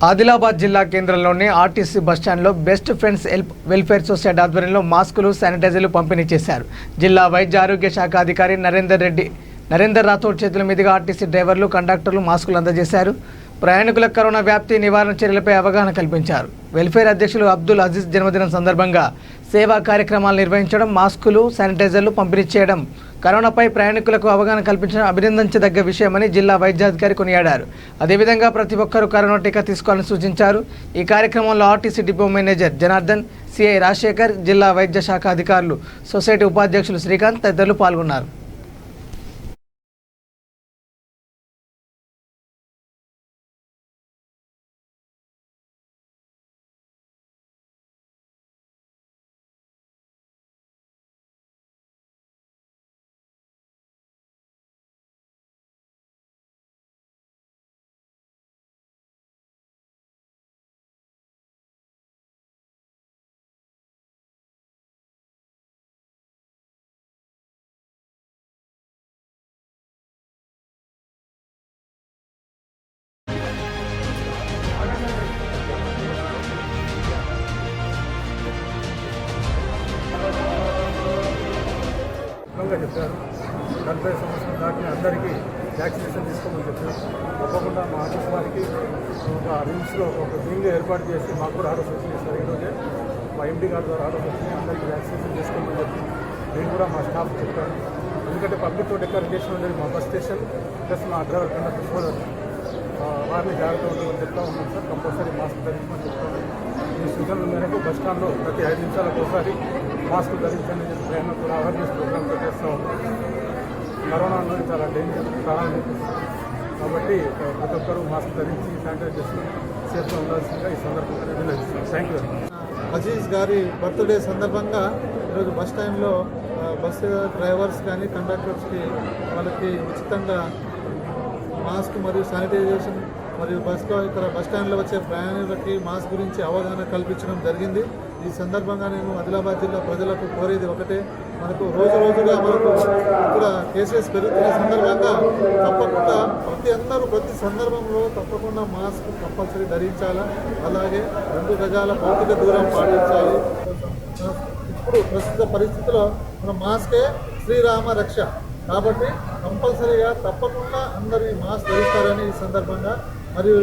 ఆదిలాబాద్ జిల్లా కేంద్రంలోని ఆర్టీసీ బస్టాండ్లో బెస్ట్ ఫ్రెండ్స్ వెల్ఫేర్ సొసైటీ ఆధ్వర్యంలో మాస్కులు, శానిటైజర్లు పంపిణీ చేశారు. జిల్లా వైద్య ఆరోగ్య శాఖ అధికారి నరేందర్ రాథోడ్ చేతుల మీదుగా ఆర్టీసీ డ్రైవర్లు, కండక్టర్లు మాస్కులు అందజేశారు. ప్రయాణికులకు కరోనా వ్యాప్తి నివారణ చర్యలపై అవగాహన కల్పించారు. వెల్ఫేర్ అధ్యక్షులు అబ్దుల్ అజీజ్ జన్మదినం సందర్భంగా సేవా కార్యక్రమాలు నిర్వహించడం, మాస్కులు, శానిటైజర్లు పంపిణీ చేయడం కరోనాపై ప్రయాణికులకు అవగాహన కల్పించడం అభినందించదగ్గ విషయమని జిల్లా వైద్యాధికారి కొనియాడారు. అదేవిధంగా ప్రతి ఒక్కరూ కరోనా టీకా తీసుకోవాలని సూచించారు. ఈ కార్యక్రమంలో RTC depot manager Janardhan, CI Rajasekhar, జిల్లా వైద్య శాఖ అధికారులు, సొసైటీ ఉపాధ్యక్షులు శ్రీకాంత్ తదితరులు పాల్గొన్నారు. చెప్పారు 40 సంవత్సరాలు దాటిన అందరికీ వ్యాక్సినేషన్ తీసుకోమని చెప్పారు. తప్పకుండా మా ఆఫీస్ వారికి ఒక రిమ్స్లో ఒక వింగ్ ఏర్పాటు చేసి మాకు కూడా ఆర్డర్స్ వచ్చినాయి సార్. ఈరోజే మా ఎండి గారి ద్వారా ఆర్డర్స్ వచ్చినాయి, అందరికీ వ్యాక్సినేషన్ తీసుకోమని చెప్పి నేను కూడా మా స్టాఫ్ చెప్పాను. ఎందుకంటే పబ్లిక్తో డెక్లరేషన్ ఉండేది మా బస్ స్టేషన్ ప్లస్ మా డ్రైవర్ కండక్టర్స్ కూడా వారిని జాగ్రత్త ఉండమని చెప్తా ఉన్నాం సార్. కంపల్సరీ మాస్క్ ధరించమని చెప్తాను. ఈ సూచనల మేరకు బస్ స్టాండ్లో ప్రతి 5 నిమిషాలకు ఒకసారి మాస్క్ ధరించండి చెప్పి ప్రయాణం కూడా అవేర్నెస్ ప్రోగ్రామ్తో చేస్తూ ఉంటాం. కరోనా అనేది చాలా డేంజర్ ప్రాణాలు, కాబట్టి ప్రతి ఒక్కరూ మాస్క్ ధరించి శానిటైజ్ చేసి సేఫ్గా ఉండాల్సిందిగా ఈ సందర్భంగా నిర్ణయిస్తున్నాం. Thank you. అజీజ్ గారి బర్త్డే సందర్భంగా ఈరోజు బస్ స్టాండ్లో బస్సు డ్రైవర్స్ కానీ కండక్టర్స్కి వాళ్ళకి ఉచితంగా మాస్క్ మరియు శానిటైజేషన్ మరియు బస్లో ఇక్కడ బస్ స్టాండ్లో వచ్చే ప్రయాణికులకి మాస్క్ గురించి అవగాహన కల్పించడం జరిగింది. ఈ సందర్భంగా నేను ఆదిలాబాద్ జిల్లా ప్రజలకు కోరేది ఒకటే, మనకు రోజుగా మనకు ఇక్కడ కేసెస్ పెరుగుతున్న సందర్భంగా తప్పకుండా ప్రతి సందర్భంలో తప్పకుండా మాస్క్ కంపల్సరీ ధరించాలా, అలాగే 2 గజాల భౌతిక దూరం పాటించాలి. ఇప్పుడు ప్రస్తుత పరిస్థితిలో మన మాస్కే శ్రీరామ రక్ష, కాబట్టి కంపల్సరీగా తప్పకుండా అందరూ మాస్క్ ధరిస్తారని ఈ సందర్భంగా మరియు